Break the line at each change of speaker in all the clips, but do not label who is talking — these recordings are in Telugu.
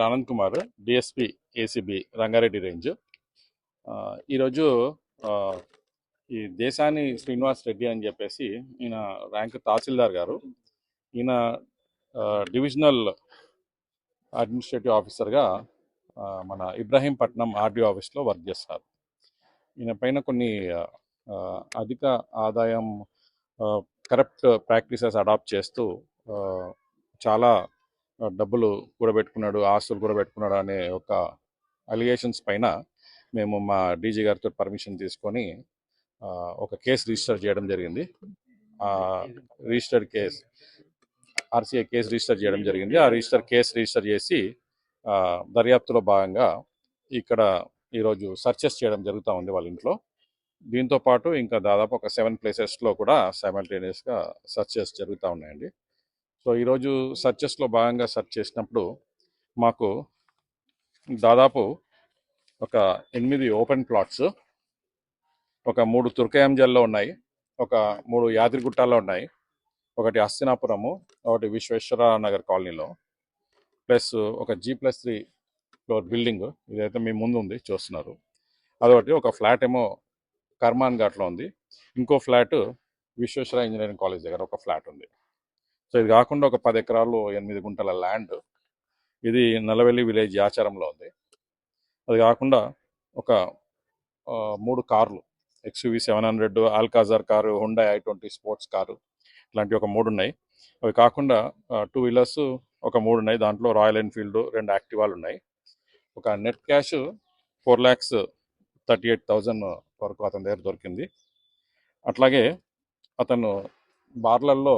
Anand Kumar, DSP ACB Rangareddy range. ఈరోజు ఈ దేశాని శ్రీనివాస్ రెడ్డి అని చెప్పేసి ఈయన ర్యాంక్ తహసీల్దార్ గారు. ఈయన డివిజనల్ అడ్మినిస్ట్రేటివ్ ఆఫీసర్గా మన ఇబ్రాహీంపట్నం ఆర్డీఓ ఆఫీస్లో వర్క్ చేస్తారు. ఈయన పైన కొన్ని అధిక ఆదాయం, కరప్ట్ ప్రాక్టీసెస్ అడాప్ట్ చేస్తూ చాలా డబ్బులు కూడబెట్టుకున్నాడు, ఆస్తులు కూడబెట్టుకున్నాడు అనే ఒక అలిగేషన్స్ పైన మేము మా డీజీ గారితో పర్మిషన్ తీసుకొని ఒక కేసు రిజిస్టర్ చేయడం జరిగింది. Registered case RCI case register చేయడం జరిగింది. ఆ కేసు రిజిస్టర్ చేసి దర్యాప్తులో భాగంగా ఇక్కడ ఈరోజు సర్చెస్ చేయడం జరుగుతూ ఉంది వాళ్ళ ఇంట్లో. దీంతో పాటు ఇంకా దాదాపు ఒక 7 ప్లేసెస్లో కూడా సైమల్టేనియస్గా సర్చెస్ జరుగుతూ ఉన్నాయండి. సో ఈరోజు సర్చెస్లో భాగంగా సెర్చ్ చేసినప్పుడు మాకు దాదాపు ఒక 8 ఓపెన్ ప్లాట్స్, ఒక 3 తుర్కయాంజల్లో ఉన్నాయి, ఒక 3 యాదిరిగుట్టాల్లో ఉన్నాయి, ఒకటి హస్తినాపురము, ఒకటి విశ్వేశ్వర నగర్ కాలనీలో, ప్లస్ ఒక G+3 ఫ్లోర్ బిల్డింగ్ ఇదైతే మీ ముందు ఉంది చూస్తున్నారు, అదొకటి. ఒక ఫ్లాట్ ఏమో కర్మాన్ ఘాట్లో ఉంది, ఇంకో ఫ్లాట్ విశ్వేశ్వర ఇంజనీరింగ్ కాలేజ్ దగ్గర ఒక ఫ్లాట్ ఉంది. సో ఇది కాకుండా ఒక 10 ఎకరాలు 8 గుంటల ల్యాండ్, ఇది నల్లవెల్లి విలేజ్ ఆచారంలో ఉంది. అది కాకుండా ఒక 3 కార్లు, XUV 700, Alcazar car, Hyundai i20 sports car, ఇలాంటివి ఒక 3 ఉన్నాయి. అవి కాకుండా 2 వీలర్స్ ఒక 3 ఉన్నాయి, దాంట్లో రాయల్ ఎన్ఫీల్డ్ 2 యాక్టివాలు ఉన్నాయి. ఒక నెట్ క్యాష్ 4,38,000 వరకు అతని దగ్గర దొరికింది. అట్లాగే అతను బార్లల్లో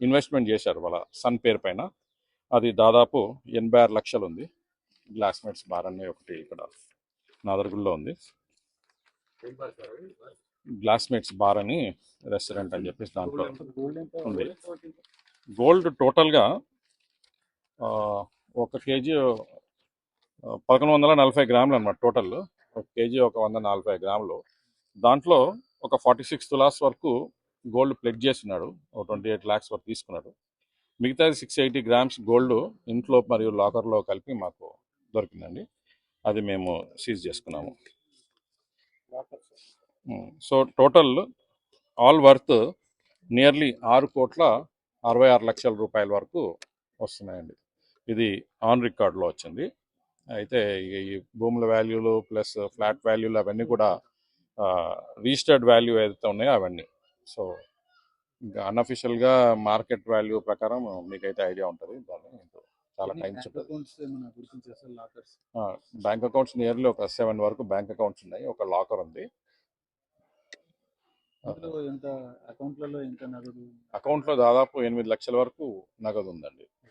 ఇన్వెస్ట్మెంట్ చేశారు వాళ్ళ సన్ పేరు పైన, అది దాదాపు 86 లక్షలు ఉంది. గ్లాస్మేట్స్ బార్ అనే ఒకటి ఇక్కడ నాదర్గుల్లో ఉంది. గ్లాస్మేట్స్ బార్ అని రెస్టారెంట్ అని చెప్పేసి దాంట్లో ఉంది. గోల్డ్ టోటల్గా 1 కేజీ 1140 గ్రాములు అనమాట. టోటల్ 1 కేజీ 140 గ్రాములు. దాంట్లో ఒక 46 తులాస్ వరకు గోల్డ్ ప్లెడ్జ్ చేస్తున్నాడు, ఒక 28 lakhs వరకు తీసుకున్నాడు. మిగతాది 680 గ్రామ్స్ గోల్డ్ ఇంట్లో మరియు లాకర్లో కలిపి మాకు దొరికిందండి. అది మేము సీజ్ చేసుకున్నాము. So total all worth nearly 6,66 లక్షల వరకు వస్తున్నాయండి. ఇది ఆన్ రికార్డులో వచ్చింది. అయితే ఈ భూముల వాల్యూలు ప్లస్ ఫ్లాట్ వాల్యూలు అవన్నీ కూడా రిజిస్టర్డ్ వాల్యూ ఏదైతే ఉన్నాయో అవన్నీ. సో ఇంకా అన్అఫిషియల్గా మార్కెట్ వాల్యూ ప్రకారం మీకైతే ఐడియా ఉంటుంది. దాన్ని చాలా టైమ్స్ బ్యాంక్ అకౌంట్స్ నియర్లీ ఒక 7 వరకు బ్యాంక్ అకౌంట్స్ ఉన్నాయి, ఒక లాకర్ ఉంది. అకౌంట్లో దాదాపు 8 లక్షల వరకు నగదు ఉందండి.